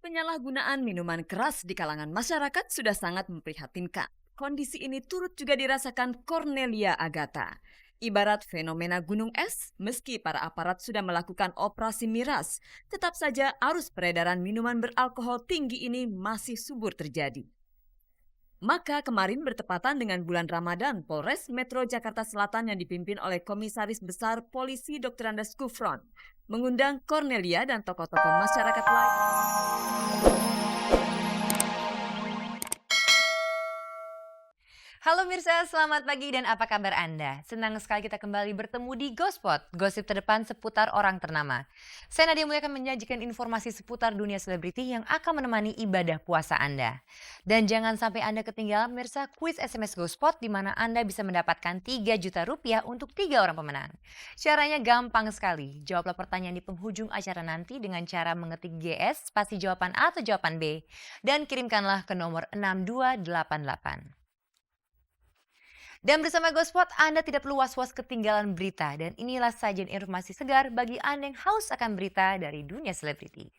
Penyalahgunaan minuman keras di kalangan masyarakat sudah sangat memprihatinkan. Kondisi ini turut juga dirasakan Cornelia Agatha. Ibarat fenomena gunung es, meski para aparat sudah melakukan operasi miras, tetap saja arus peredaran minuman beralkohol tinggi ini masih subur terjadi. Maka kemarin bertepatan dengan bulan Ramadan, Polres Metro Jakarta Selatan yang dipimpin oleh Komisaris Besar Polisi Dr. Andes Gufron mengundang Cornelia dan tokoh-tokoh masyarakat lain. Halo Mirsa, selamat pagi dan apa kabar Anda? Senang sekali kita kembali bertemu di Gospot, gosip terdepan seputar orang ternama. Saya Nadia Mulya akan menyajikan informasi seputar dunia selebriti yang akan menemani ibadah puasa Anda. Dan jangan sampai Anda ketinggalan Mirsa kuis SMS Gospot di mana Anda bisa mendapatkan 3 juta rupiah untuk 3 orang pemenang. Caranya gampang sekali, jawablah pertanyaan di penghujung acara nanti dengan cara mengetik GS, spasi jawaban A atau jawaban B, dan kirimkanlah ke nomor 6288. Dan bersama Gospot, Anda tidak perlu was-was ketinggalan berita. Dan inilah sajian informasi segar bagi Anda yang haus akan berita dari dunia selebriti.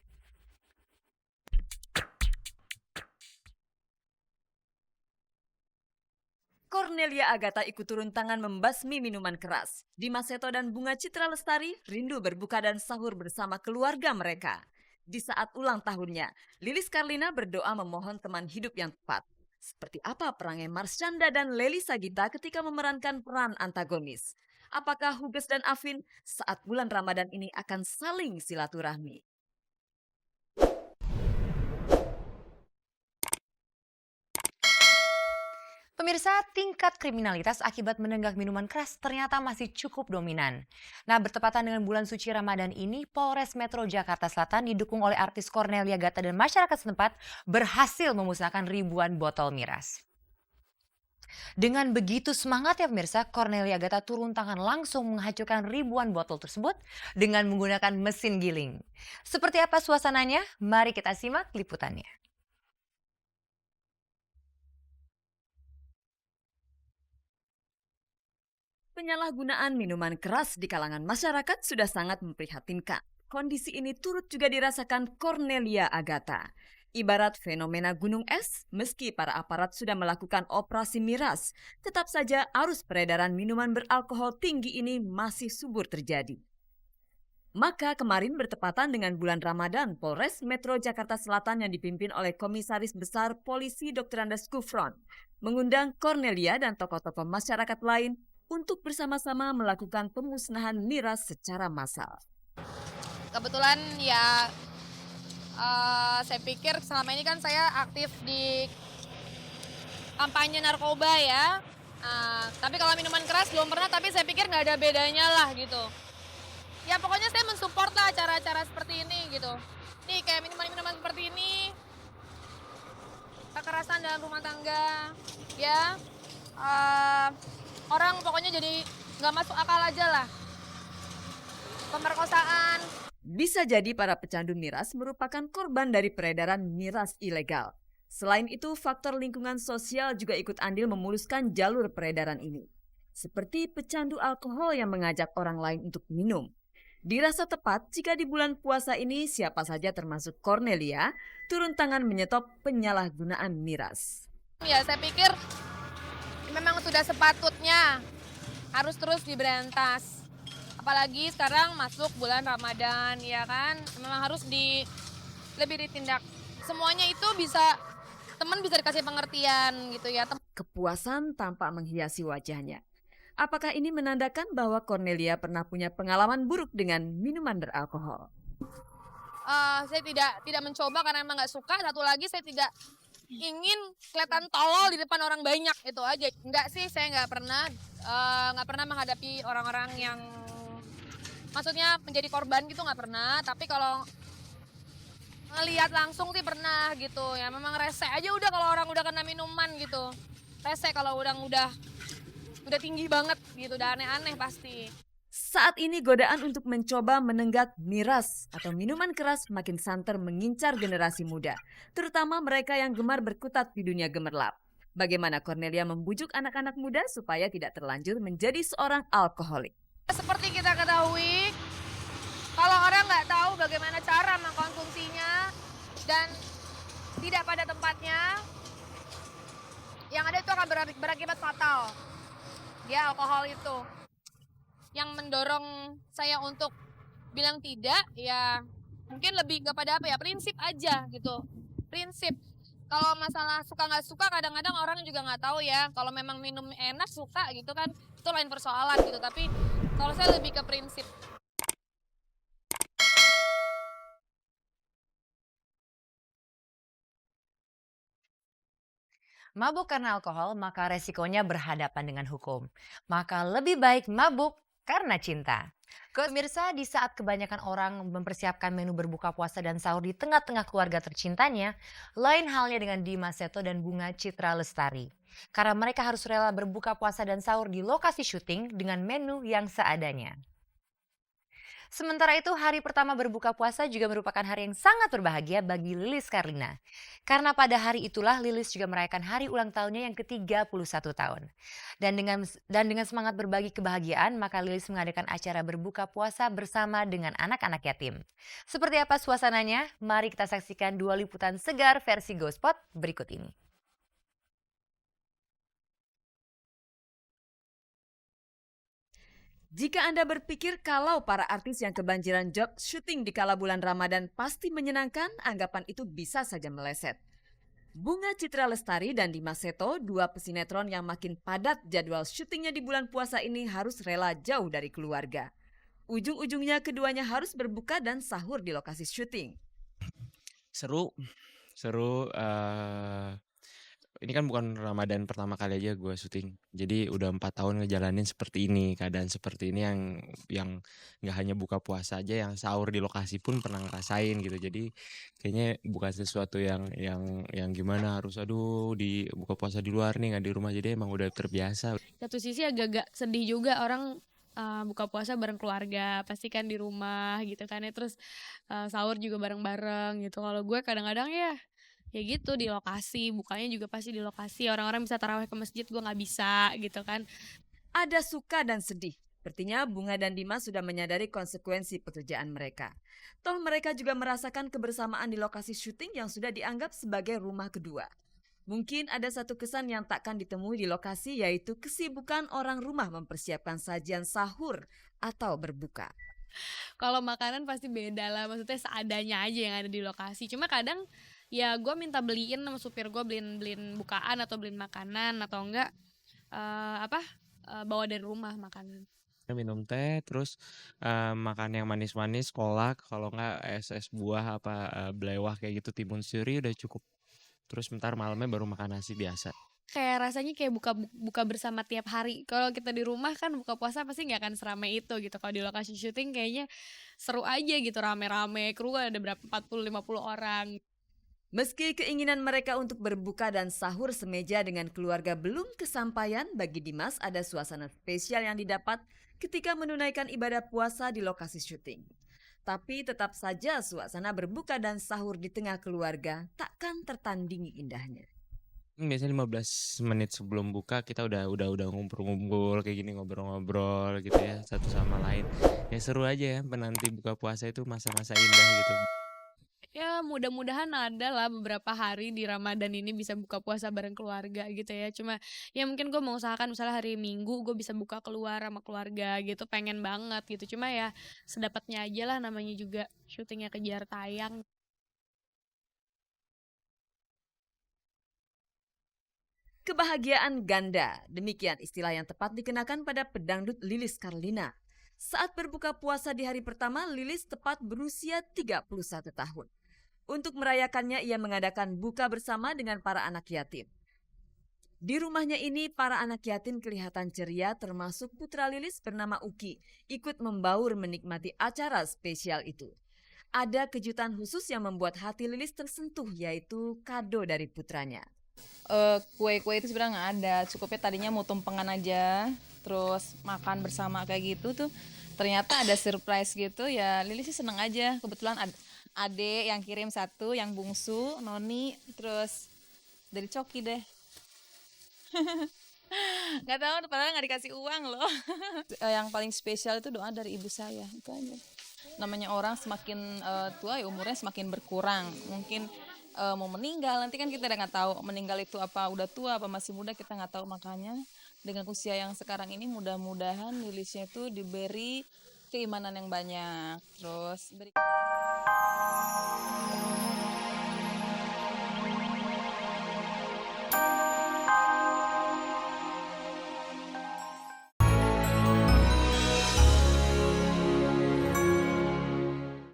Cornelia Agatha ikut turun tangan membasmi minuman keras. Dimas Seto dan Bunga Citra Lestari rindu berbuka dan sahur bersama keluarga mereka. Di saat ulang tahunnya, Lilis Karlina berdoa memohon teman hidup yang tepat. Seperti apa perangai Marsyanda dan Lely Sagita ketika memerankan peran antagonis? Apakah Huges dan Afin saat bulan Ramadan ini akan saling silaturahmi? Pemirsa, tingkat kriminalitas akibat menenggak minuman keras ternyata masih cukup dominan. Nah, bertepatan dengan bulan suci Ramadan ini, Polres Metro Jakarta Selatan didukung oleh artis Cornelia Agatha dan masyarakat setempat berhasil memusnahkan ribuan botol miras. Dengan begitu semangat ya pemirsa, Cornelia Agatha turun tangan langsung menghancurkan ribuan botol tersebut dengan menggunakan mesin giling. Seperti apa suasananya? Mari kita simak liputannya. Penyalahgunaan minuman keras di kalangan masyarakat sudah sangat memprihatinkan. Kondisi ini turut juga dirasakan Cornelia Agatha. Ibarat fenomena gunung es, meski para aparat sudah melakukan operasi miras, tetap saja arus peredaran minuman beralkohol tinggi ini masih subur terjadi. Maka kemarin bertepatan dengan bulan Ramadan, Polres Metro Jakarta Selatan yang dipimpin oleh Komisaris Besar Polisi Dr. Andes Gufron mengundang Cornelia dan tokoh-tokoh masyarakat lain untuk bersama-sama melakukan pemusnahan miras secara massal. Kebetulan ya saya pikir selama ini kan saya aktif di kampanye narkoba ya. Tapi kalau minuman keras belum pernah, tapi saya pikir nggak ada bedanya lah gitu. Ya pokoknya saya mensupport lah acara-acara seperti ini gitu. Nih kayak minuman-minuman seperti ini, kekerasan dalam rumah tangga, ya. Orang pokoknya jadi nggak masuk akal aja lah. Pemerkosaan. Bisa jadi para pecandu miras merupakan korban dari peredaran miras ilegal. Selain itu, faktor lingkungan sosial juga ikut andil memuluskan jalur peredaran ini. Seperti pecandu alkohol yang mengajak orang lain untuk minum. Dirasa tepat jika di bulan puasa ini siapa saja termasuk Cornelia turun tangan menyetop penyalahgunaan miras. Ya saya pikir memang sudah sepatutnya harus terus diberantas. Apalagi sekarang masuk bulan Ramadan, ya kan? Memang harus lebih ditindak. Semuanya itu teman bisa dikasih pengertian gitu ya. Kepuasan tampak menghiasi wajahnya. Apakah ini menandakan bahwa Cornelia pernah punya pengalaman buruk dengan minuman beralkohol? Saya tidak mencoba karena memang nggak suka. Satu lagi saya tidak ingin kelihatan tolol di depan orang banyak, itu aja. Enggak sih, saya nggak pernah menghadapi orang-orang yang maksudnya menjadi korban gitu, nggak pernah. Tapi kalau ngelihat langsung sih pernah gitu ya. Memang rese aja udah kalau orang udah kena minuman gitu. Rese kalau udah tinggi banget gitu, udah aneh-aneh pasti. Saat ini godaan untuk mencoba menenggak miras atau minuman keras makin santer mengincar generasi muda, terutama mereka yang gemar berkutat di dunia gemerlap. Bagaimana Cornelia membujuk anak-anak muda supaya tidak terlanjur menjadi seorang alkoholik? Seperti kita ketahui, kalau orang nggak tahu bagaimana cara mengkonsumsinya, dan tidak pada tempatnya, yang ada itu akan berakibat fatal. Ya, alkohol itu yang mendorong saya untuk bilang tidak, ya mungkin lebih kepada apa ya, prinsip aja gitu. Prinsip. Kalau masalah suka nggak suka, kadang-kadang orang juga nggak tahu ya. Kalau memang minum enak, suka gitu kan, itu lain persoalan gitu. Tapi kalau saya lebih ke prinsip. Mabuk karena alkohol, maka resikonya berhadapan dengan hukum. Maka lebih baik mabuk karena cinta. Pemirsa, di saat kebanyakan orang mempersiapkan menu berbuka puasa dan sahur di tengah-tengah keluarga tercintanya, lain halnya dengan Dimas Seto dan Bunga Citra Lestari. Karena mereka harus rela berbuka puasa dan sahur di lokasi syuting dengan menu yang seadanya. Sementara itu, hari pertama berbuka puasa juga merupakan hari yang sangat berbahagia bagi Lilis Karlina. Karena pada hari itulah Lilis juga merayakan hari ulang tahunnya yang ke-31 tahun. Dan dengan semangat berbagi kebahagiaan, maka Lilis mengadakan acara berbuka puasa bersama dengan anak-anak yatim. Seperti apa suasananya? Mari kita saksikan 2 liputan segar versi Gospot berikut ini. Jika Anda berpikir kalau para artis yang kebanjiran job syuting di kala bulan Ramadan pasti menyenangkan, anggapan itu bisa saja meleset. Bunga Citra Lestari dan Dimas Seto, 2 pesinetron yang makin padat jadwal syutingnya di bulan puasa ini, harus rela jauh dari keluarga. Ujung-ujungnya keduanya harus berbuka dan sahur di lokasi syuting. Seru. Ini kan bukan Ramadan pertama kali aja gue syuting. Jadi udah 4 tahun ngejalanin seperti ini, keadaan seperti ini yang nggak hanya buka puasa aja, yang sahur di lokasi pun pernah ngerasain gitu. Jadi kayaknya bukan sesuatu yang gimana harus di buka puasa di luar nih, nggak di rumah. Jadi emang udah terbiasa. Satu sisi agak-agak sedih juga, orang buka puasa bareng keluarga, pasti kan di rumah gitu kan ya, terus sahur juga bareng-bareng gitu. Kalau gue kadang-kadang ya gitu di lokasi, bukanya juga pasti di lokasi, orang-orang bisa tarawih ke masjid, gue nggak bisa gitu kan. Ada suka dan sedih. Sepertinya Bunga dan Dimas sudah menyadari konsekuensi pekerjaan mereka. Toh mereka juga merasakan kebersamaan di lokasi syuting yang sudah dianggap sebagai rumah kedua. Mungkin ada satu kesan yang takkan ditemui di lokasi, yaitu kesibukan orang rumah mempersiapkan sajian sahur atau berbuka. Kalau makanan pasti beda lah, maksudnya seadanya aja yang ada di lokasi. Cuma kadang ya gue minta beliin sama supir gue, beliin bukaan atau beliin makanan, atau enggak bawa dari rumah makanan. Minum teh, terus makan yang manis-manis, kolak, kalau nggak es buah belewah kayak gitu, timun suri udah cukup. Terus bentar malamnya baru makan nasi biasa. Kayak rasanya kayak buka bersama tiap hari. Kalau kita di rumah kan buka puasa pasti nggak akan seramai itu gitu. Kalau di lokasi syuting kayaknya seru aja gitu, rame-rame, kru ada berapa, 40-50 orang. Meski keinginan mereka untuk berbuka dan sahur semeja dengan keluarga belum kesampaian, bagi Dimas ada suasana spesial yang didapat ketika menunaikan ibadah puasa di lokasi syuting. Tapi tetap saja suasana berbuka dan sahur di tengah keluarga takkan tertandingi indahnya. Biasanya 15 menit sebelum buka kita udah ngumpul-ngumpul kayak gini, ngobrol-ngobrol gitu ya, satu sama lain. Ya seru aja ya, penanti buka puasa itu masa-masa indah gitu. Ya mudah-mudahan ada lah beberapa hari di Ramadan ini bisa buka puasa bareng keluarga gitu ya. Cuma ya mungkin gue mau usahakan misalnya hari Minggu gue bisa buka keluar sama keluarga gitu, pengen banget gitu. Cuma ya sedapatnya aja lah, namanya juga syutingnya kejar tayang. Kebahagiaan ganda, demikian istilah yang tepat dikenakan pada pedangdut Lilis Karlina. Saat berbuka puasa di hari pertama, Lilis tepat berusia 31 tahun. Untuk merayakannya, ia mengadakan buka bersama dengan para anak yatim. Di rumahnya ini, para anak yatim kelihatan ceria, termasuk putra Lilis bernama Uki, ikut membaur menikmati acara spesial itu. Ada kejutan khusus yang membuat hati Lilis tersentuh, yaitu kado dari putranya. Kue-kue itu sebenarnya nggak ada, cukupnya tadinya mau tumpengan aja, terus makan bersama kayak gitu tuh. Ternyata ada surprise gitu ya, Lili sih seneng aja. Kebetulan adek yang kirim satu, yang bungsu, Noni, terus dari Coki deh. Nggak tahu, padahal nggak dikasih uang loh. Yang paling spesial itu doa dari ibu saya, itu aja. Namanya orang semakin tua ya umurnya semakin berkurang. Mungkin mau meninggal, nanti kan kita udah nggak tahu meninggal itu apa udah tua apa masih muda, kita nggak tahu. Makanya dengan usia yang sekarang ini mudah-mudahan Lilisnya itu diberi keimanan yang banyak. Terus beri